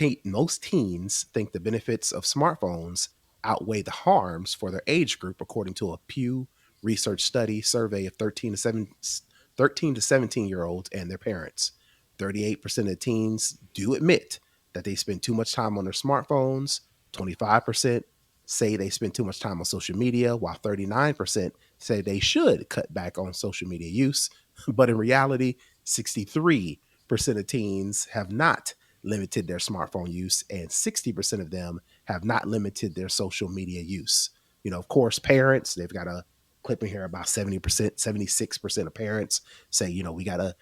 teens think the benefits of smartphones outweigh the harms for their age group, according to a Pew Research study survey of 13 to 17-year-olds and their parents. 38% of teens do admit that they spend too much time on their smartphones. 25% say they spend too much time on social media, while 39% say they should cut back on social media use. But in reality, 63% of teens have not limited their smartphone use, and 60% of them have not limited their social media use. Of course, parents, they've got a clip in here about 70%, 76% of parents say, we got to,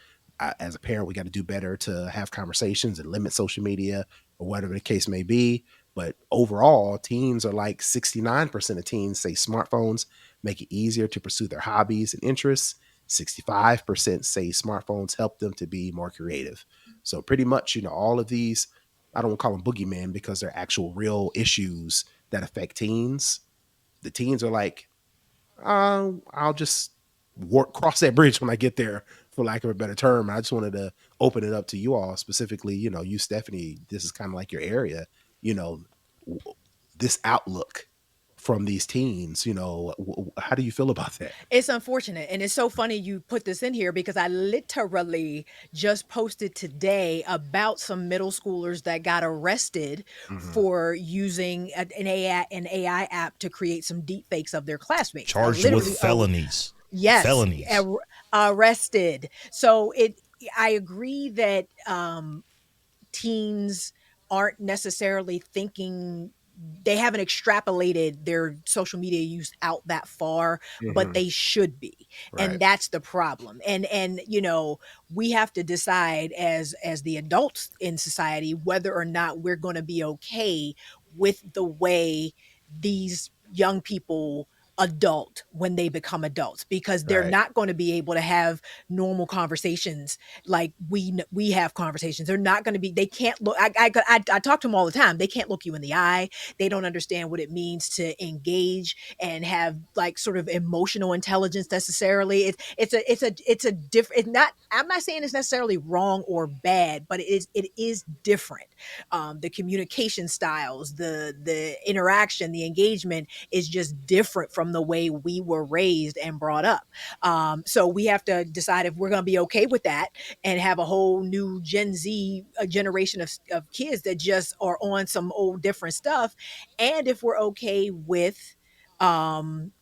as a parent, we got to do better to have conversations and limit social media or whatever the case may be. But overall, teens are like 69% of teens say smartphones make it easier to pursue their hobbies and interests. 65% say smartphones help them to be more creative. So pretty much, all of these, I don't want to call them boogeymen because they're actual real issues that affect teens. The teens are like, I'll just cross that bridge when I get there, for lack of a better term. I just wanted to open it up to you all, specifically, you, Stephanie, this is kind of like your area, you know, this outlook from these teens, how do you feel about that? It's unfortunate. And it's so funny you put this in here because I literally just posted today about some middle schoolers that got arrested Mm-hmm. for using an AI app to create some deep fakes of their classmates. Charged with felonies. Yes, Felonies. arrested. So I agree that teens aren't necessarily thinking, they haven't extrapolated their social media use out that far, but Mm-hmm. they should be. And Right. that's the problem. And we have to decide as the adults in society whether or not we're going to be okay with the way these young people adult when they become adults, because they're Right. not going to be able to have normal conversations like we have conversations. They're not going to be, they can't look, I talk to them all the time. They can't look you in the eye. They don't understand what it means to engage and have like sort of emotional intelligence necessarily. It's a different, not, I'm not saying it's necessarily wrong or bad, but it is different. The communication styles, the interaction, the engagement is just different from the way we were raised and brought up. So we have to decide if we're going to be okay with that and have a whole new Gen Z generation of kids that just are on some old different stuff, and if we're okay with um,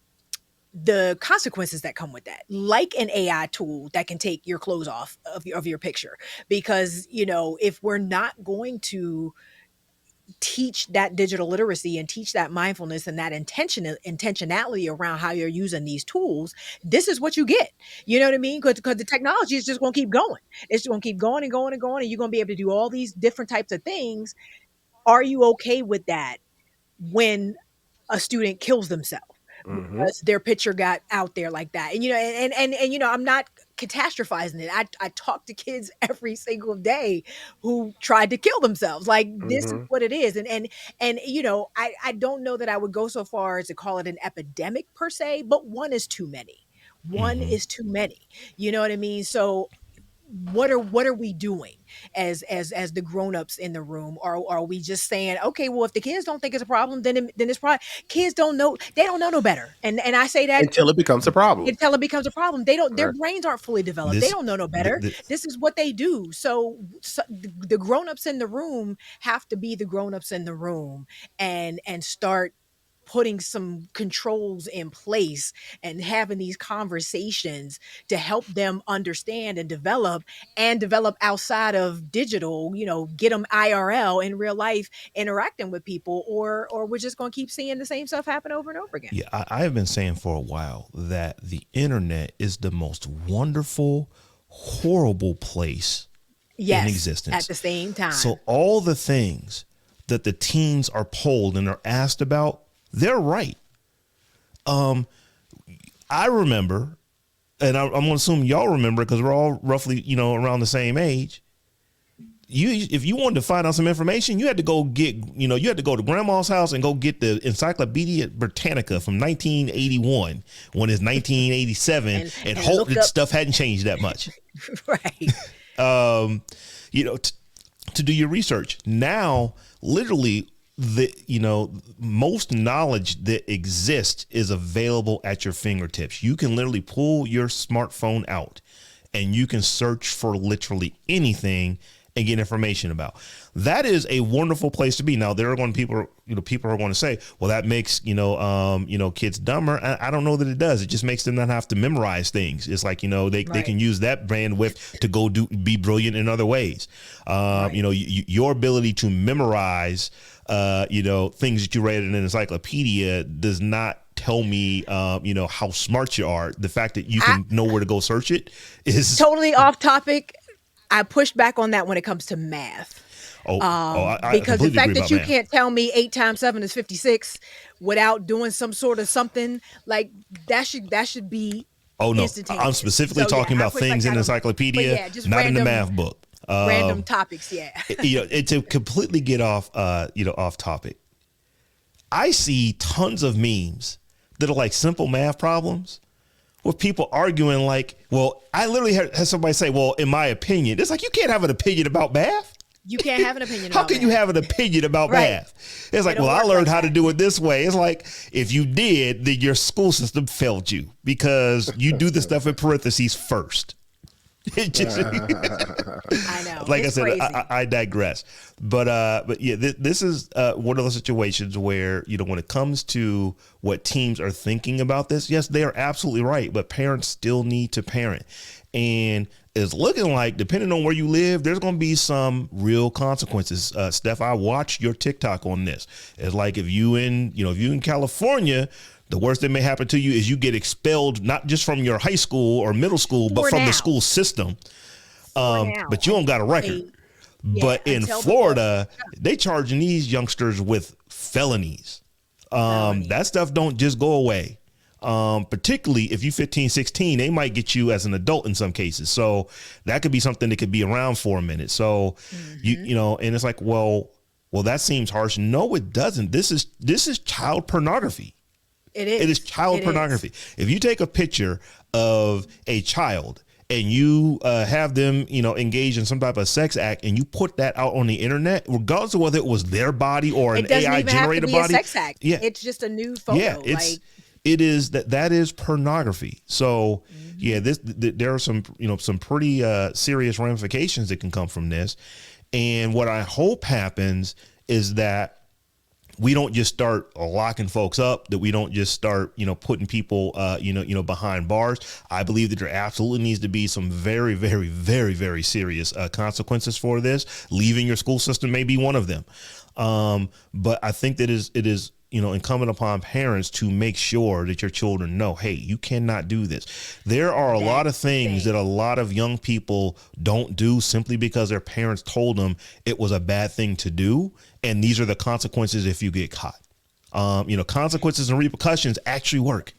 the consequences that come with that, like an AI tool that can take your clothes off of your picture. Because, if we're not going to teach that digital literacy and teach that mindfulness and that intentionality around how you're using these tools, this is what you get. You know what I mean? Because the technology is just going to keep going. It's going to keep going and going and going, and you're going to be able to do all these different types of things. Are you okay with that when a student kills themselves Mm-hmm. because their picture got out there like that? And I'm not catastrophizing it. I talk to kids every single day who tried to kill themselves. Like, this is Mm-hmm. what it is. And I don't know that I would go so far as to call it an epidemic per se, but one is too many. One Mm-hmm. is too many. You know what I mean? So what are we doing as the grown-ups in the room? Are we just saying, okay, well, if the kids don't think it's a problem, then it's probably, kids don't know, they don't know no better. And I say that Until it becomes a problem. until it becomes a problem. They don't, their Right. brains aren't fully developed. They This, don't know no th- better. th- This is what they do. So the grown-ups in the room have to be the grown-ups in the room and start putting some controls in place and having these conversations to help them understand and develop outside of digital, get them IRL in real life interacting with people, or we're just going to keep seeing the same stuff happen over and over again. yeah, I have been saying for a while that the internet is the most wonderful, horrible place in Yes, at existence. the same time. So all the things that the teens are polled and are asked about, they're right. Um, I remember, and I'm going to assume y'all remember because we're all roughly, around the same age. If you wanted to find out some information, you had to go you had to go to grandma's house and go get the Encyclopedia Britannica from 1981 when it's 1987 and hope that stuff hadn't changed that much. Right. To do your research. Now, literally, most knowledge that exists is available at your fingertips. You can literally pull your smartphone out and you can search for literally anything and get information about. That is a wonderful place to be. Now, there are going to people are going to say, well, that makes, kids dumber. I don't know that it does. It just makes them not have to memorize things. It's like, they can use that bandwidth to go be brilliant in other ways. Your ability to memorize, things that you read in an encyclopedia does not tell me, how smart you are. The fact that you can know where to go search it is totally off topic. I push back on that when it comes to math. Because the fact that you can't tell me 8 times 7 is 56 without doing some sort of something like that should be instantaneous. I'm specifically talking about things in the encyclopedia, not in the math book. Random topics, to completely get off topic. I see tons of memes that are like simple math problems with people arguing like, well, I literally had somebody say, well, in my opinion, it's like, you can't have an opinion about math. You can't have an opinion about How can math. you have an opinion about math? It's like, well, I learned how to do it this way. It's like, if you did, then your school system failed you because you do the stuff in parentheses first. It just, I know. Like it's I said, I digress. But yeah, this is one of those situations where, when it comes to what teams are thinking about this, yes, they are absolutely right. But parents still need to parent. And it's looking like, depending on where you live, there's going to be some real consequences. Steph, I watched your TikTok on this. It's like if you in California, the worst that may happen to you is you get expelled, not just from your high school or middle school, but from the school system. But you don't got a record. But in Florida, they charging these youngsters with felonies. That stuff don't just go away. Particularly if you 15, 16, they might get you as an adult in some cases. So that could be something that could be around for a minute. So, and it's like, well, that seems harsh. No, it doesn't. This is child pornography. It is. It is child pornography. If you take a picture of a child and you have them, engage in some type of sex act, and you put that out on the internet, regardless of whether it was their body or an AI generated body, a sex act. Yeah, it's just a new photo. Yeah, it is that is pornography. So there are some some pretty serious ramifications that can come from this. And what I hope happens is that we don't just start locking folks up, that we don't just start, putting people, behind bars. I believe that there absolutely needs to be some very, very, very, very serious consequences for this. Leaving your school system may be one of them. But I think that it is incumbent upon parents to make sure that your children know, hey, you cannot do this. There are a lot of things that a lot of young people don't do simply because their parents told them it was a bad thing to do. And these are the consequences if you get caught. Consequences and repercussions actually work.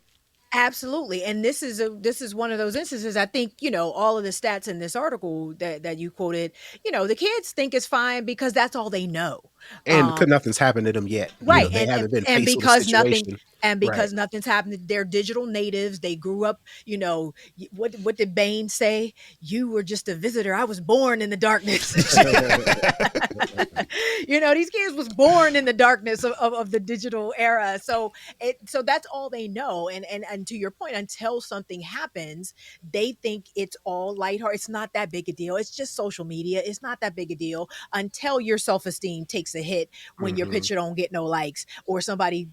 Absolutely. And this is one of those instances. I think, all of the stats in this article that you quoted, the kids think it's fine because that's all they know. And because nothing's happened to them yet. Right. They haven't been and faced because with a situation. because nothing's happened, they're digital natives. They grew up, what did Bane say? You were just a visitor. I was born in the darkness. These kids was born in the darkness of the digital era. So that's all they know. And to your point, until something happens, they think it's all lighthearted. It's not that big a deal. It's just social media. It's not that big a deal until your self-esteem takes a hit when your picture don't get no likes, or somebody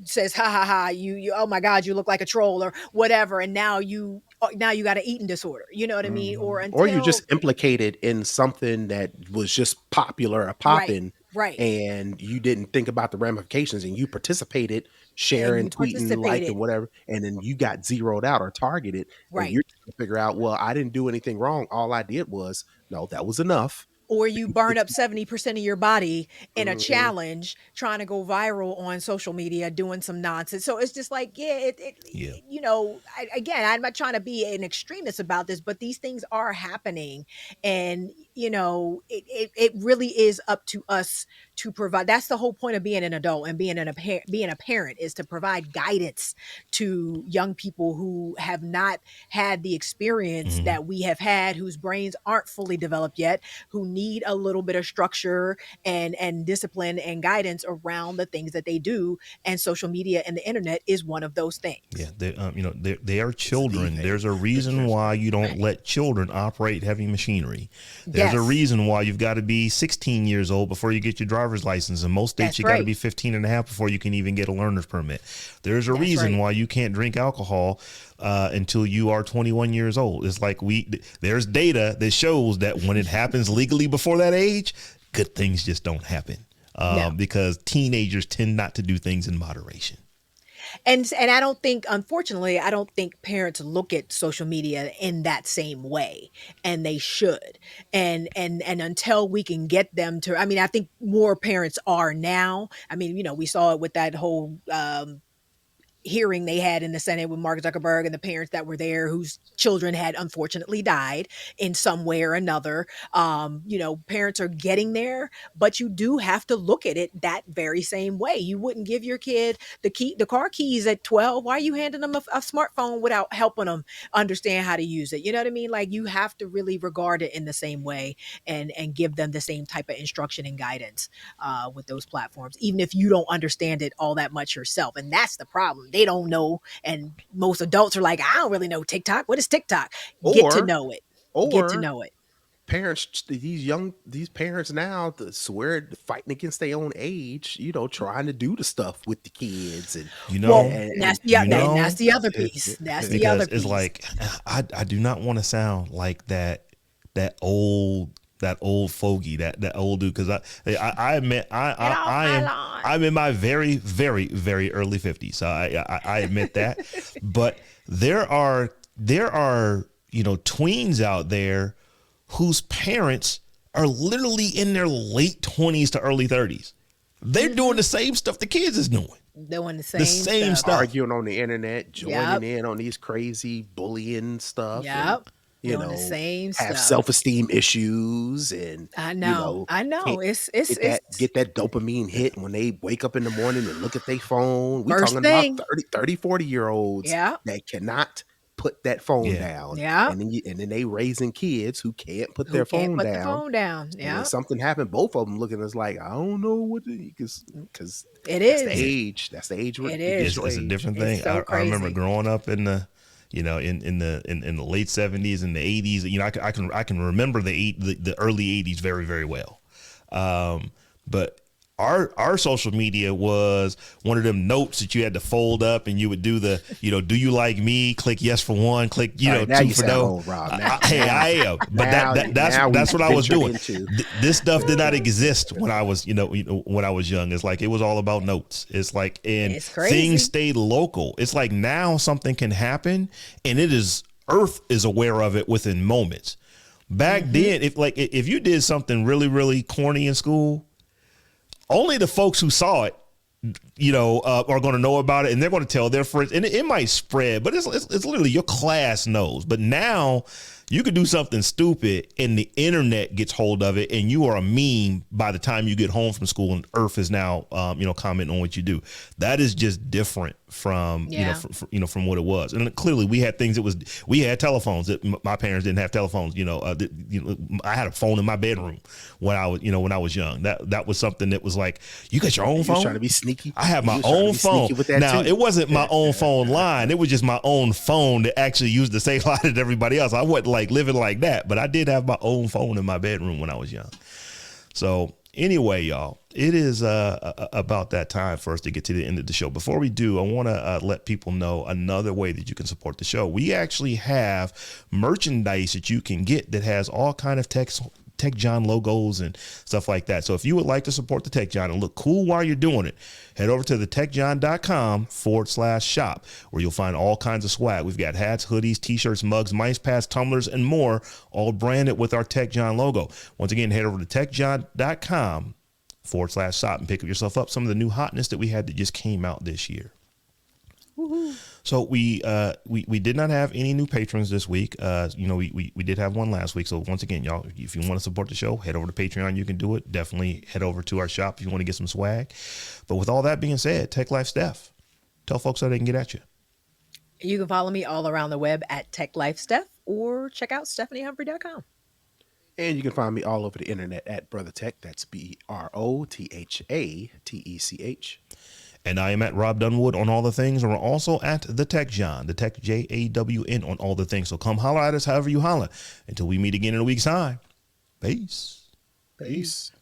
says, ha ha ha, you oh my God, you look like a troll or whatever. And now you got an eating disorder. You know what I mean? Or you're just implicated in something that was just popular or popping. Right. And you didn't think about the ramifications, and you participated, sharing, tweeting, liking, whatever. And then you got zeroed out or targeted. Right. And you're trying to figure out, well, I didn't do anything wrong. All I did was, no, that was enough. or you burn up It's 70% of your body in a mhm. challenge trying to go viral on social media doing some nonsense. So it's just like, yeah, Yeah. you know, again, I'm not trying to be an extremist about this, but these things are happening. And, you know, it really is up to us to provide. That's the whole point of being an adult and being a parent is to provide guidance to young people who have not had the experience Hmm. that we have had, whose brains aren't fully developed yet, who need a little bit of structure and discipline and guidance around the things that they do. And social media and the internet is one of those Yeah, things. they are It's the children. thing There's a for reason sure. why you don't let children operate heavy machinery. There's a Yes, reason why you've got to be 16 years old before you get your driver's license. In most states, that's you got to right. be 15 and a half before you can even get a learner's permit. There's a That's reason right. why you can't drink alcohol until you are 21 years old. It's like there's data that shows that when it happens legally before that age, good things just don't happen No. because teenagers tend not to do things in moderation. And I don't think, unfortunately, I don't think parents look at social media in that same way, and they should. And until we can get them to, I mean, I think more parents are now. I mean, you know, we saw it with that whole hearing they had in the Senate with Mark Zuckerberg and the parents that were there whose children had unfortunately died in some way or another. You know, parents are getting there, but you do have to look at it that very same way. You wouldn't give your kid the car keys at 12. Why are you handing them a smartphone without helping them understand how to use it? You know what I mean? Like, you have to really regard it in the same way and give them the same type of instruction and guidance with those platforms, even if you don't understand it all that much yourself. And that's the problem. They don't know. And most adults are like, I don't really know TikTok. What is TikTok? Get to Or know it. Get to or know it. parents, these parents now that swear fighting against their own age, trying to do the stuff with the kids and You Well, know, and that's you that's know, the other it, piece. it, That's the it- other because it's piece. like I do not want to sound like that old fogey, that old dude, because I admit Get off I my am lawn. I'm in my very very very early 50s, so I admit that. But there are tweens out there whose parents are literally in their late 20s to early 30s. They're doing Hmm. the same stuff the kids is doing, Doing the the same same stuff. stuff. arguing on the internet, joining Yep. in on these crazy bullying stuff, and Yep. Doing the same have stuff. self-esteem issues, and I know. I know. can't It's get that dopamine hit when they wake up in the morning and look at their phone. We first talking about thing. 30, 40 year olds Yeah. that cannot put that phone Yeah. down, Yeah. and then they raising kids who can't put Who their can't phone put the down. phone down? And when Yeah. something happened, both of them looking at us like, I don't know what to, because It that's the is. Yeah. age. That's the age. It It gets is. your It's a age. different It's thing. so I remember crazy. growing up in the in the late 70s and the 80s. I can remember the early 80s very very well. But our social media was one of them notes that you had to fold up, and you would do the do you like me? Click yes for one. Click All right, now two you for sound no. old, Rob. Now, Hey, now, I am, but now, now that's we've what I was ventured doing. into. This stuff did not exist when I was when I was young. It's like it was all about notes. It's like, and It's things crazy. stayed local. It's like now something can happen, and Earth is aware of it within moments. Back Hmm. then, if you did something really really corny in school, only the folks who saw it are going to know about it, and they're going to tell their friends, and it might spread, but it's literally your class knows. But now you could do something stupid and the internet gets hold of it, and you are a meme by the time you get home from school, and Earth is now commenting on what you do. That is just different from Yeah. from what it was. And clearly we had we had telephones that my parents didn't have telephones. I had a phone in my bedroom when I was young. That was something that was like, you got your own You was trying phone. to be sneaky. I had You my was trying to own be phone. sneaky with that Now, too. it wasn't my own phone line. It was just my own phone that actually used the same line as everybody else. I wasn't like living like that, but I did have my own phone in my bedroom when I was young. So anyway, y'all, it is about that time for us to get to the end of the show. Before we do, I want to let people know another way that you can support the show. We actually have merchandise that you can get that has all kind of Tech Jawn logos and stuff like that. So if you would like to support the Tech Jawn and look cool while you're doing it, head over to thetechjawn.com/shop, where you'll find all kinds of swag. We've got hats, hoodies, t-shirts, mugs, mice pads, tumblers, and more, all branded with our Tech Jawn logo. Once again, head over to techjawn.com/shop and pick yourself up some of the new hotness that we had that just came out this year. Woo-hoo. So we did not have any new patrons this week. We did have one last week. So once again, y'all, if you want to support the show, head over to Patreon. You can do it. Definitely head over to our shop if you want to get some swag. But with all that being said, Tech Life Steph, tell folks how they can get at you. You can follow me all around the web at Tech Life Steph, or check out StephanieHumphrey.com. And you can find me all over the internet at Brother Tech. That's BROTHATECH. And I am at Robb Dunewood on all the things. And we're also at the Tech Jawn, the Tech JAWN on all the things. So come holler at us however you holler. Until we meet again in a week's time. Peace. Peace.